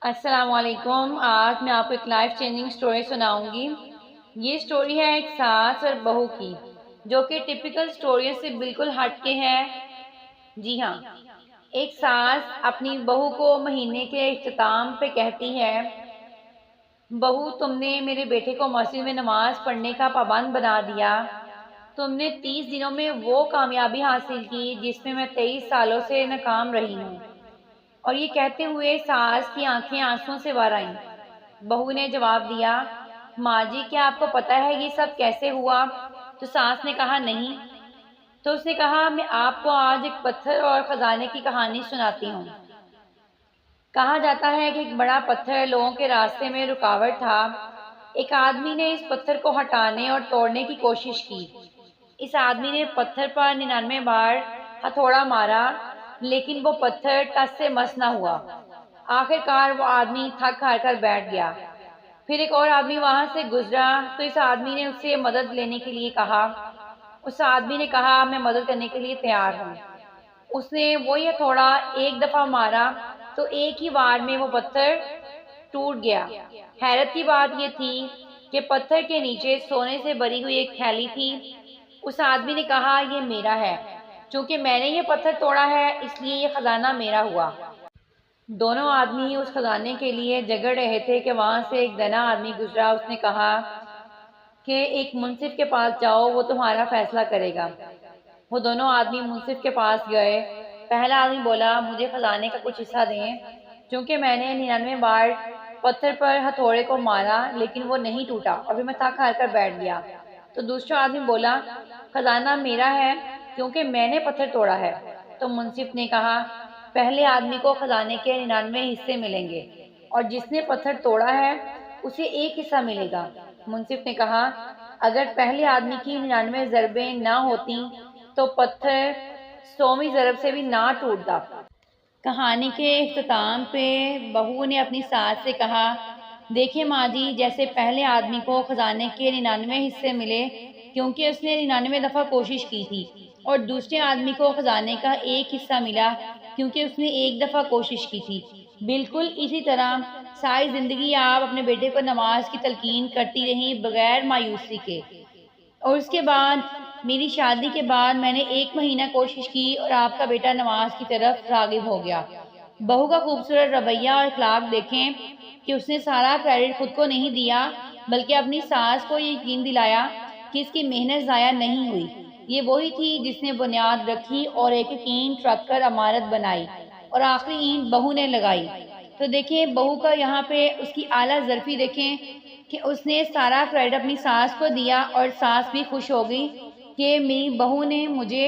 السلام علیکم۔ آج میں آپ کو ایک لائف چینجنگ سٹوری سناؤں گی۔ یہ سٹوری ہے ایک ساس اور بہو کی، جو کہ ٹپیکل سٹوریوں سے بالکل ہٹ کے ہے۔ جی ہاں، ایک ساس اپنی بہو کو مہینے کے اختتام پہ کہتی ہے، بہو تم نے میرے بیٹے کو مسجد میں نماز پڑھنے کا پابند بنا دیا۔ تم نے 30 دنوں میں وہ کامیابی حاصل کی جس میں 23 سالوں سے ناکام رہی ہوں۔ اور یہ کہتے ہوئے ساس کی آنکھیں آنسوں سے بھر آئیں۔ بہو نے جواب دیا، ماں جی کیا آپ کو پتہ ہے یہ سب کیسے ہوا؟ تو ساس نے کہا نہیں۔ تو اس نے کہا، میں آپ کو آج ایک پتھر اور خزانے کی کہانی سناتی ہوں۔ کہا جاتا ہے کہ ایک بڑا پتھر لوگوں کے راستے میں رکاوٹ تھا۔ ایک آدمی نے اس پتھر کو ہٹانے اور توڑنے کی کوشش کی۔ اس آدمی نے پتھر پر 99 بار ہتھوڑا مارا، لیکن وہ پتھر ٹس سے مس نہ ہوا۔ آخر کار وہ آدمی تھک ہار کر بیٹھ گیا۔ پھر ایک اور آدمی وہاں سے گزرا تو اس آدمی نے اس سے مدد لینے کے لیے کہا۔ اس آدمی نے کہا، میں مدد کرنے کے لیے تیار ہوں۔ اس نے وہی ہتھوڑا ایک دفعہ مارا تو ایک ہی وار میں وہ پتھر ٹوٹ گیا۔ حیرت کی بات یہ تھی کہ پتھر کے نیچے سونے سے بھری ہوئی ایک تھیلی تھی۔ اس آدمی نے کہا، یہ میرا ہے، چونکہ میں نے یہ پتھر توڑا ہے اس لیے یہ خزانہ میرا ہوا۔ دونوں آدمی اس خزانے کے لیے جگڑ رہے تھے کہ وہاں سے ایک دنا آدمی گزرا۔ اس نے کہا کہ ایک منصف کے پاس جاؤ، وہ تمہارا فیصلہ کرے گا۔ وہ دونوں آدمی منصف کے پاس گئے۔ پہلا آدمی بولا، مجھے خزانے کا کچھ حصہ دیں، چونکہ میں نے 99 بار پتھر پر ہتھوڑے کو مارا لیکن وہ نہیں ٹوٹا اور پھر میں تھک ہار کر بیٹھ گیا۔ تو دوسرا آدمی بولا، خزانہ میرا ہے کیونکہ میں نے پتھر توڑا ہے۔ تو منصف نے کہا، پہلے آدمی کو خزانے کے 99 حصے ملیں گے اور جس نے پتھر توڑا ہے اسے ایک حصہ ملے گا۔ منصف نے کہا، اگر پہلے آدمی کی 99 ضربیں نہ ہوتی تو پتھر 100ویں ضرب سے بھی نہ ٹوٹتا۔ کہانی کے اختتام پہ بہو نے اپنی ساس سے کہا، دیکھیں ماں جی، جیسے پہلے آدمی کو خزانے کے 99 حصے ملے کیونکہ اس نے 99 دفعہ کوشش کی تھی، اور دوسرے آدمی کو خزانے کا ایک حصہ ملا کیونکہ اس نے ایک دفعہ کوشش کی تھی، بالکل اسی طرح ساری زندگی آپ اپنے بیٹے کو نماز کی تلقین کرتی رہیں بغیر مایوسی کے، اور اس کے بعد میری شادی کے بعد میں نے 1 مہینہ کوشش کی اور آپ کا بیٹا نماز کی طرف راغب ہو گیا۔ بہو کا خوبصورت رویہ اور اخلاق دیکھیں کہ اس نے سارا کریڈٹ خود کو نہیں دیا بلکہ اپنی ساس کو یہ یقین دلایا کہ اس کی محنت ضائع نہیں ہوئی۔ یہ وہی تھی جس نے بنیاد رکھی اور ایک اینٹ رکھ کر عمارت بنائی، اور آخری اینٹ بہو نے لگائی۔ تو دیکھیں بہو کا یہاں پہ اس کی اعلیٰ ظرفی دیکھیں کہ اس نے سارا کریڈٹ اپنی ساس کو دیا، اور ساس بھی خوش ہو گئی کہ میری بہو نے مجھے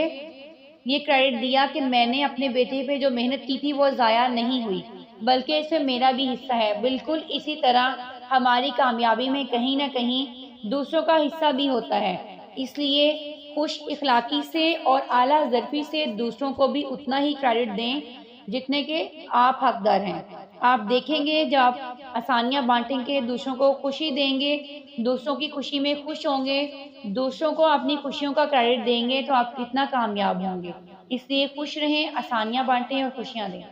یہ کریڈٹ دیا کہ میں نے اپنے بیٹے پہ جو محنت کی تھی وہ ضائع نہیں ہوئی بلکہ اس میں میرا بھی حصہ ہے۔ بالکل اسی طرح ہماری کامیابی میں کہیں نہ کہیں دوسروں کا حصہ بھی ہوتا ہے، اس لیے خوش اخلاقی سے اور اعلیٰ ظرفی سے دوسروں کو بھی اتنا ہی کریڈٹ دیں جتنے کہ آپ حقدار ہیں۔ آپ دیکھیں گے جب آپ آسانیاں بانٹیں گے، دوسروں کو خوشی دیں گے، دوسروں کی خوشی میں خوش ہوں گے، دوسروں کو اپنی خوشیوں کا کریڈٹ دیں گے تو آپ کتنا کامیاب ہوں گے۔ اس لیے خوش رہیں، آسانیاں بانٹیں اور خوشیاں دیں۔